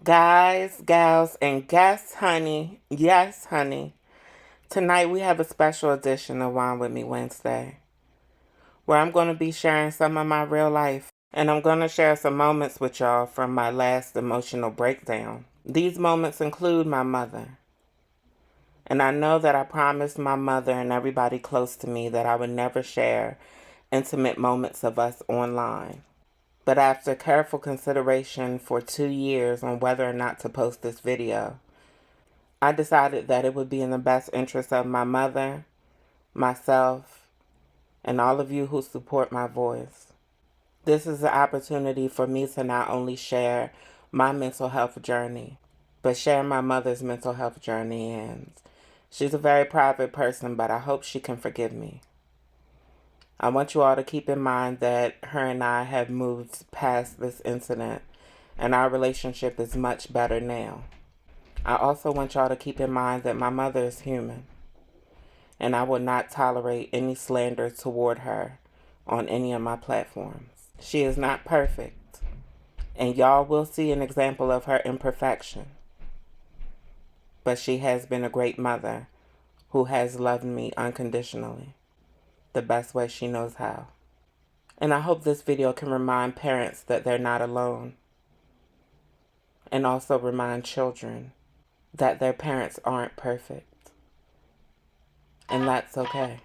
Guys, gals, and guests, honey. Yes, honey. Tonight we have a special edition of Wine With Me Wednesday, where I'm going to be sharing some of my real life, and I'm going to share some moments with y'all from my last emotional breakdown. These moments include my mother. And I know that I promised my mother and everybody close to me that I would never share intimate moments of us online. But after careful consideration for 2 years on whether or not to post this video, I decided that it would be in the best interest of my mother, myself, and all of you who support my voice. This is an opportunity for me to not only share my mental health journey, but share my mother's mental health journey. And she's a very private person, but I hope she can forgive me. I want you all to keep in mind that her and I have moved past this incident, and our relationship is much better now. I also want y'all to keep in mind that my mother is human, and I will not tolerate any slander toward her on any of my platforms. She is not perfect, and y'all will see an example of her imperfection. But she has been a great mother who has loved me unconditionally, the best way she knows how. And I hope this video can remind parents that they're not alone, and also remind children that their parents aren't perfect, and that's okay.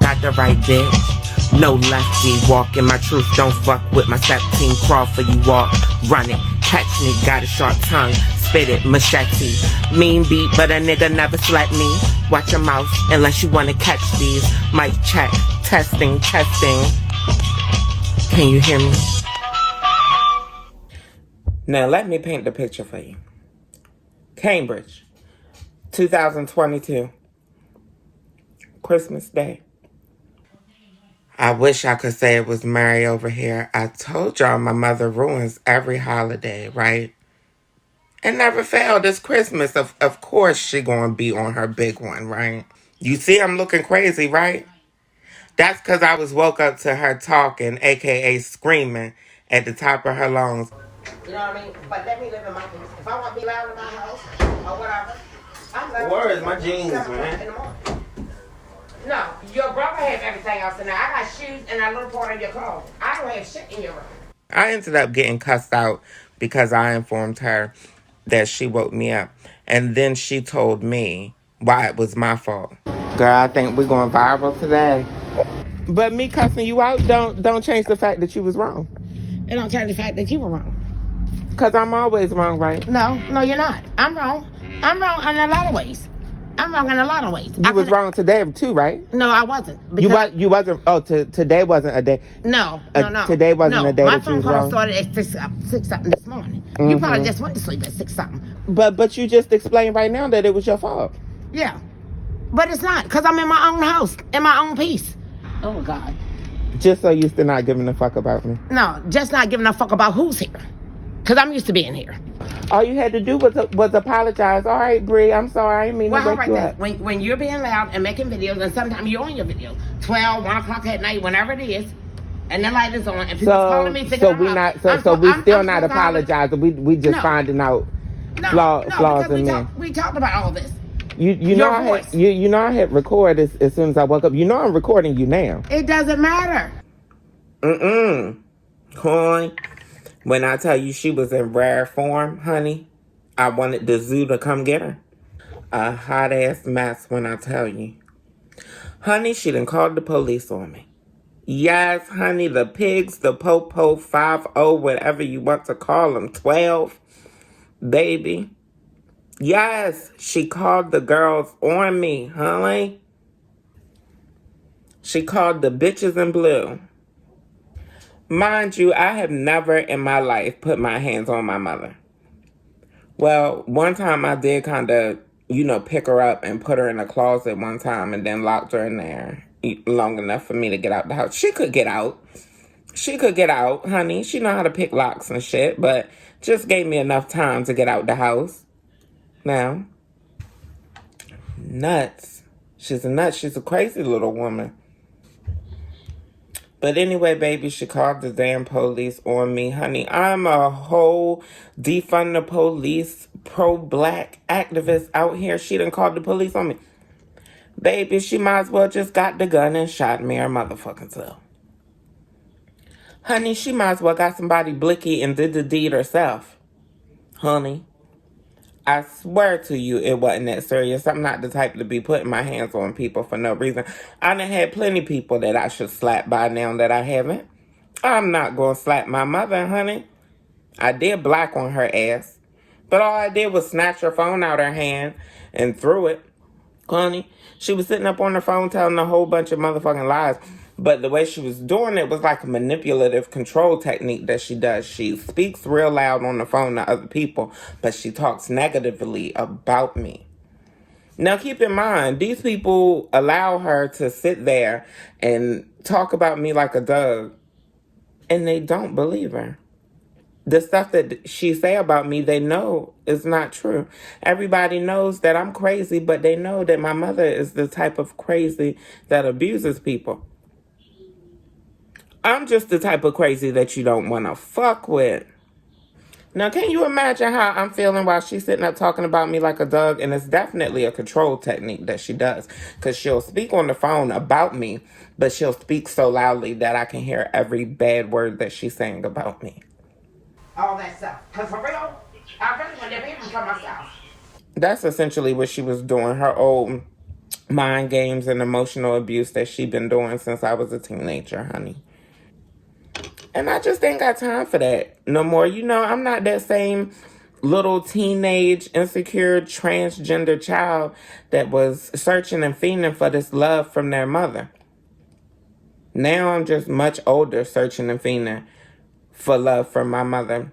Got the right bitch, no lefty, walking my truth, don't fuck with my step team, crawl for you, walk, run it, catch me, got a sharp tongue, spit it, machete, mean beat, but a nigga never slept me, watch your mouth, unless you wanna catch these, mic check, testing, can you hear me? Now let me paint the picture for you. Cambridge, 2022, Christmas Day. I wish I could say it was merry over here. I told y'all my mother ruins every holiday, right? And never failed this Christmas. Of course she gonna be on her big one, right? You see I'm looking crazy, right? That's because I was woke up to her talking, a.k.a. screaming at the top of her lungs. You know what I mean? But let me live in my peace. If I want to be loud in my house or whatever, I'm loud. Where is my jeans, man? In the morning. No, your brother has everything else in there. I got shoes and a little part of your clothes. I don't have shit in your room. I ended up getting cussed out because I informed her that she woke me up. And then she told me why it was my fault. Girl, I think we're going viral today. But me cussing you out don't change the fact that you was wrong. It don't change the fact that you were wrong. Because I'm always wrong, right? No, you're not. I'm wrong. I'm wrong in a lot of ways. I'm wrong in a lot of ways. You was wrong today too, right? No, I wasn't. You wasn't. Oh, today wasn't a day. No. Today wasn't a day my that you phone was call wrong. started at 6 something this morning. Mm-hmm. You probably just went to sleep at 6 something. But you just explained right now that it was your fault. Yeah. But it's not, because I'm in my own house, in my own peace. Oh, God. Just so you still not giving a fuck about me? No, just not giving a fuck about who's here. Because I'm used to being here. All you had to do was apologize. All right, Bre, I'm sorry. I didn't mean to wake you up. When you're being loud and making videos, and sometimes you're on your video, 12, 1 o'clock at night, whenever it is, and the light is on, and people's calling me thinking we still not apologizing. We just finding out flaws in men. We talked about all this. You know I hit record as soon as I woke up. You know I'm recording you now. It doesn't matter. Coin. When I tell you she was in rare form, honey, I wanted the zoo to come get her. A hot ass mess when I tell you. Honey, she done called the police on me. Yes, honey, the pigs, the po-po, 5-0, whatever you want to call them, 12, baby. Yes, she called the girls on me, honey. She called the bitches in blue. Mind you, I have never in my life put my hands on my mother. Well, one time I did kind of, pick her up and put her in a closet one time and then locked her in there long enough for me to get out the house. She could get out. Honey. She know how to pick locks and shit, but just gave me enough time to get out the house. Now, nuts. She's a nut. She's a crazy little woman. But anyway, baby, she called the damn police on me. Honey, I'm a whole defund the police, pro-black activist out here. She done called the police on me. Baby, she might as well just got the gun and shot me her motherfucking self. Honey, she might as well got somebody blicky and did the deed herself. Honey, I swear to you it wasn't that serious. I'm not the type to be putting my hands on people for no reason. I done had plenty people that I should slap by now that I haven't. I'm not gonna slap my mother, honey. I did black on her ass. But all I did was snatch her phone out her hand and threw it. Honey, she was sitting up on her phone telling a whole bunch of motherfucking lies. But the way she was doing it was like a manipulative control technique that she does. She speaks real loud on the phone to other people, but she talks negatively about me. Now, keep in mind, these people allow her to sit there and talk about me like a dog, and they don't believe her. The stuff that she say about me, they know is not true. Everybody knows that I'm crazy, but they know that my mother is the type of crazy that abuses people. I'm just the type of crazy that you don't want to fuck with. Now, can you imagine how I'm feeling while she's sitting up talking about me like a dog? And it's definitely a control technique that she does. Because she'll speak on the phone about me, but she'll speak so loudly that I can hear every bad word that she's saying about me. All that stuff. Because for real, I really want to be able to myself. That's essentially what she was doing. Her old mind games and emotional abuse that she been doing since I was a teenager, honey. And I just ain't got time for that no more. You know, I'm not that same little teenage, insecure, transgender child that was searching and fiending for this love from their mother. Now I'm just much older, searching and fiending for love from my mother.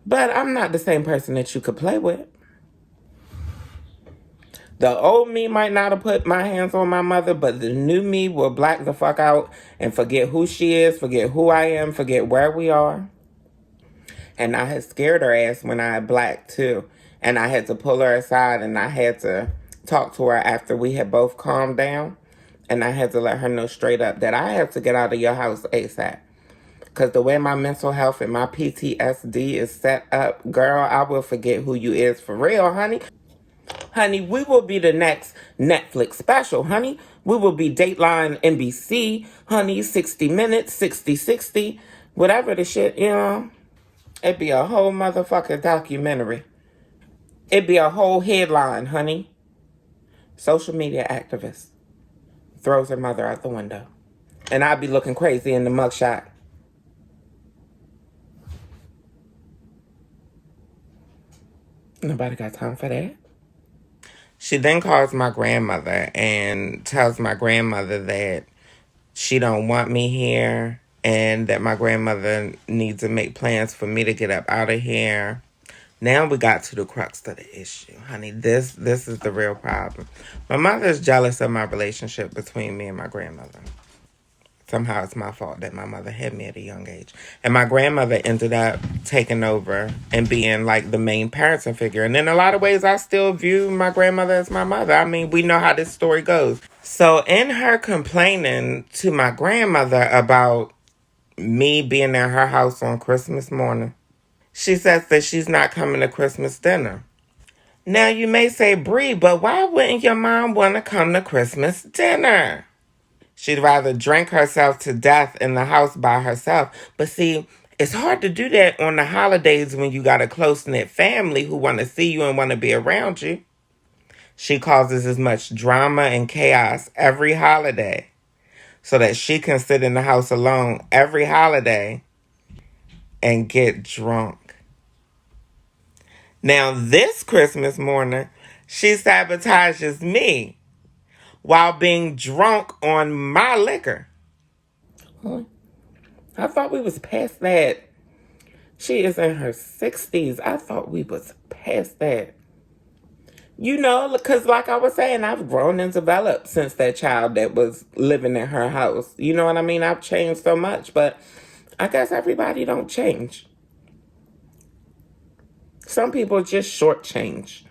But I'm not the same person that you could play with. The old me might not have put my hands on my mother, but the new me will black the fuck out and forget who she is, forget who I am, forget where we are. And I had scared her ass when I had blacked too. And I had to pull her aside and I had to talk to her after we had both calmed down. And I had to let her know straight up that I have to get out of your house ASAP. Because the way my mental health and my PTSD is set up, girl, I will forget who you is for real, honey. Honey, we will be the next Netflix special, honey. We will be Dateline NBC, honey, 60 Minutes, 60, whatever the shit, you know. It'd be a whole motherfucking documentary. It'd be a whole headline, honey. Social media activist throws her mother out the window. And I'd be looking crazy in the mugshot. Nobody got time for that. She then calls my grandmother and tells my grandmother that she don't want me here and that my grandmother needs to make plans for me to get up out of here. Now we got to the crux of the issue, honey. This is the real problem. My mother is jealous of my relationship between me and my grandmother. Somehow it's my fault that my mother had me at a young age. And my grandmother ended up taking over and being like the main parenting figure. And in a lot of ways, I still view my grandmother as my mother. I mean, we know how this story goes. So in her complaining to my grandmother about me being at her house on Christmas morning, she says that she's not coming to Christmas dinner. Now you may say, Bre, but why wouldn't your mom want to come to Christmas dinner? She'd rather drink herself to death in the house by herself. But see, it's hard to do that on the holidays when you got a close-knit family who want to see you and want to be around you. She causes as much drama and chaos every holiday so that she can sit in the house alone every holiday and get drunk. Now, this Christmas morning, she sabotages me while being drunk on my liquor. I thought we was past that. She is in her 60s. I thought we was past that. You know, because like I was saying, I've grown and developed since that child that was living in her house. You know what I mean? I've changed so much, but I guess everybody don't change. Some people just shortchange.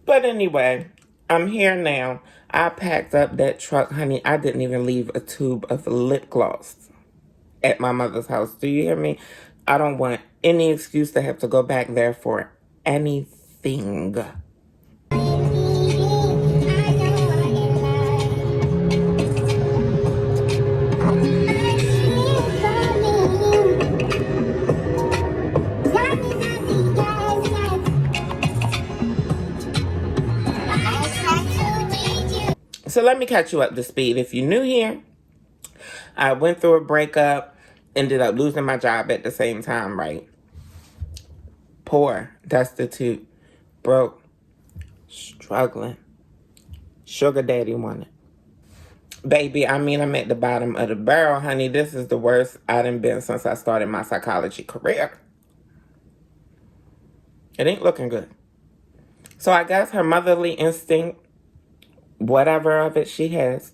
But anyway, I'm here now. I packed up that truck, honey. I didn't even leave a tube of lip gloss at my mother's house. Do you hear me? I don't want any excuse to have to go back there for anything. So let me catch you up to speed. If you're new here, I went through a breakup, ended up losing my job at the same time, right? Poor, destitute, broke, struggling. Sugar daddy wanted. Baby, I mean, I'm at the bottom of the barrel, honey. This is the worst I done been since I started my psychology career. It ain't looking good. So I guess her motherly instinct, whatever of it she has,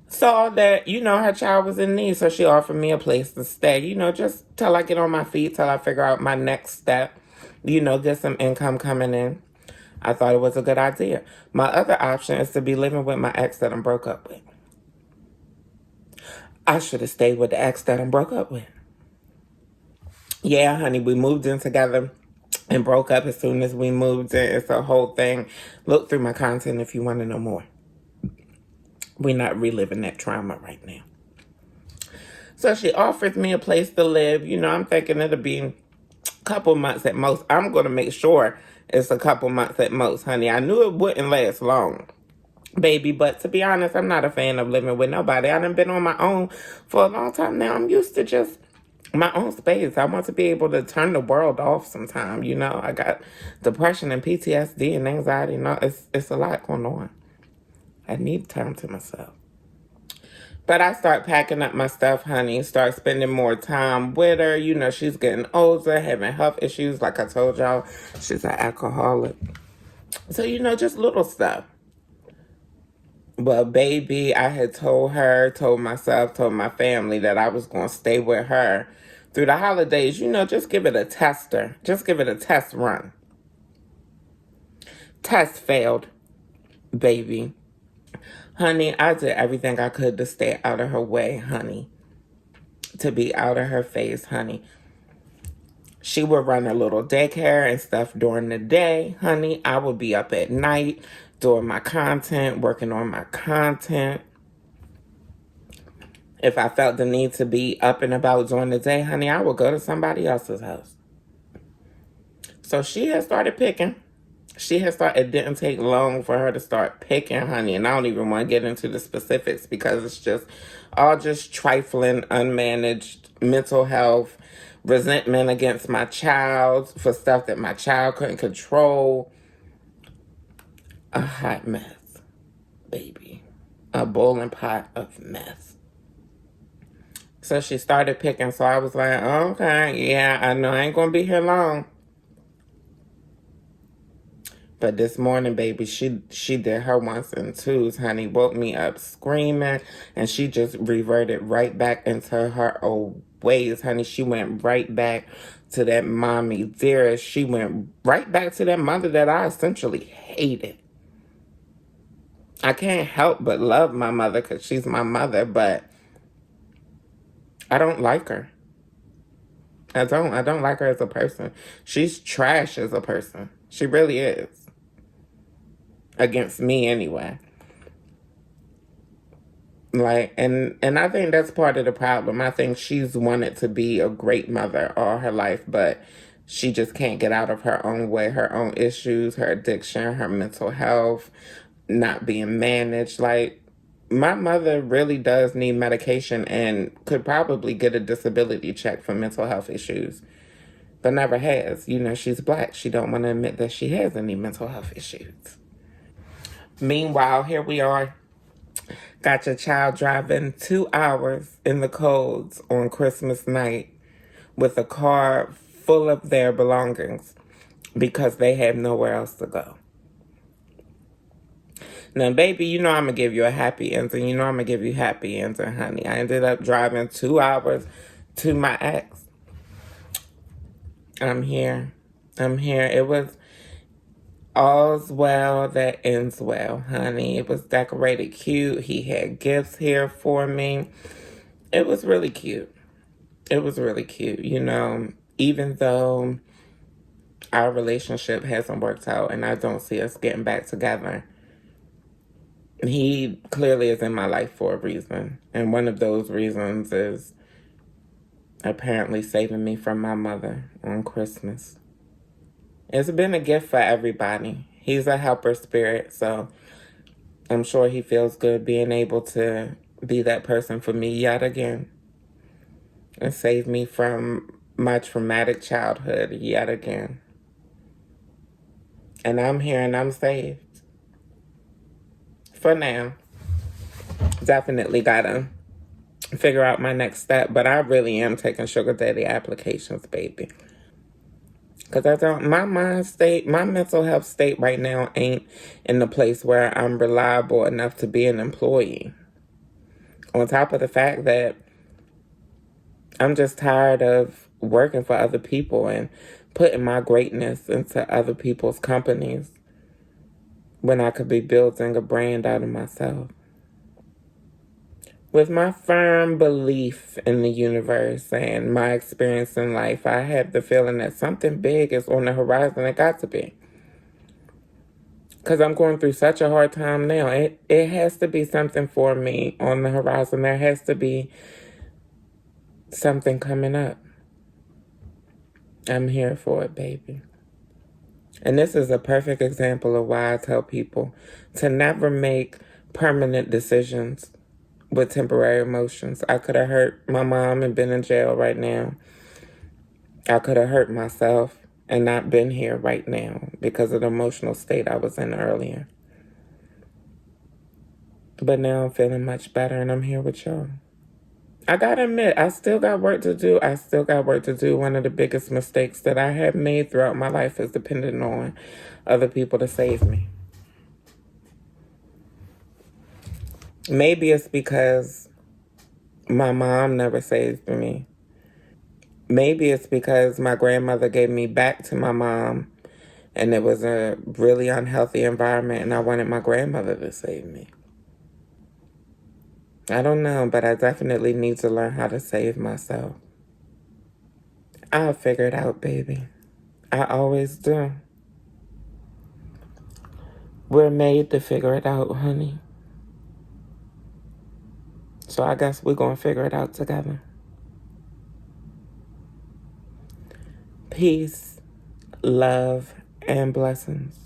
saw that, her child was in need. So she offered me a place to stay, just till I get on my feet, till I figure out my next step, get some income coming in. I thought it was a good idea. My other option is to be living with my ex that I'm broke up with. I should have stayed with the ex that I'm broke up with. Yeah, honey, we moved in together and broke up as soon as we moved in. It's a whole thing. Look through my content if you want to know more. We're not reliving that trauma right now. So she offered me a place to live. I'm thinking it'll be a couple months at most. I'm going to make sure it's a couple months at most, honey. I knew it wouldn't last long, baby. But to be honest, I'm not a fan of living with nobody. I done been on my own for a long time now. I'm used to just my own space. I want to be able to turn the world off sometime. I got depression and PTSD and anxiety. It's a lot going on. I need time to myself. But I start packing up my stuff, honey. Start spending more time with her. She's getting older, having health issues. Like I told y'all, she's an alcoholic. So, just little stuff. But baby, I had told myself, told my family that I was going to stay with her through the holidays. Just give it a tester. Just give it a test run. Test failed, baby. Honey, I did everything I could to stay out of her way, honey. To be out of her face, honey. She would run a little daycare and stuff during the day, honey. I would be up at night doing my content, working on my content. If I felt the need to be up and about during the day, honey, I would go to somebody else's house. So she had started picking. It didn't take long for her to start picking, honey. And I don't even want to get into the specifics because it's just trifling, unmanaged mental health, resentment against my child for stuff that my child couldn't control. A hot mess, baby. A boiling pot of mess. So she started picking. So I was like, okay, yeah, I know I ain't going to be here long. But this morning, baby, she did her ones and twos, honey. Woke me up screaming, and she just reverted right back into her old ways, honey. She went right back to that mommy dearest. She went right back to that mother that I essentially hated. I can't help but love my mother because she's my mother, but I don't like her. I don't like her as a person. She's trash as a person. She really is. Against me anyway. And I think that's part of the problem. I think she's wanted to be a great mother all her life, but she just can't get out of her own way, her own issues, her addiction, her mental health, not being managed. My mother really does need medication and could probably get a disability check for mental health issues, but never has. She's Black. She don't want to admit that she has any mental health issues. Meanwhile, here we are. Got your child driving 2 hours in the colds on Christmas night with a car full of their belongings because they have nowhere else to go. Now, baby, I'm going to give you a happy ending. I'm going to give you happy ending, honey. I ended up driving 2 hours to my ex. I'm here. It was all's well that ends well, honey. It was decorated cute. He had gifts here for me. It was really cute. It was really cute. You know, even though our relationship hasn't worked out and I don't see us getting back together, he clearly is in my life for a reason. And one of those reasons is apparently saving me from my mother on Christmas. It's been a gift for everybody. He's a helper spirit, so I'm sure he feels good being able to be that person for me yet again and save me from my traumatic childhood yet again. And I'm here and I'm saved. For now. Definitely gotta figure out my next step, but I really am taking sugar daddy applications, baby. Because my mind state, my mental health state right now ain't in the place where I'm reliable enough to be an employee. On top of the fact that I'm just tired of working for other people and putting my greatness into other people's companies when I could be building a brand out of myself. With my firm belief in the universe and my experience in life, I have the feeling that something big is on the horizon. It got to be. Because I'm going through such a hard time now. It has to be something for me on the horizon. There has to be something coming up. I'm here for it, baby. And this is a perfect example of why I tell people to never make permanent decisions with temporary emotions. I could have hurt my mom and been in jail right now. I could have hurt myself and not been here right now because of the emotional state I was in earlier. But now I'm feeling much better and I'm here with y'all. I gotta admit, I still got work to do. One of the biggest mistakes that I have made throughout my life is depending on other people to save me. Maybe it's because my mom never saved me. Maybe it's because my grandmother gave me back to my mom and it was a really unhealthy environment and I wanted my grandmother to save me. I don't know, but I definitely need to learn how to save myself. I'll figure it out, baby. I always do. We're made to figure it out, honey. So I guess we're going to figure it out together. Peace, love, and blessings.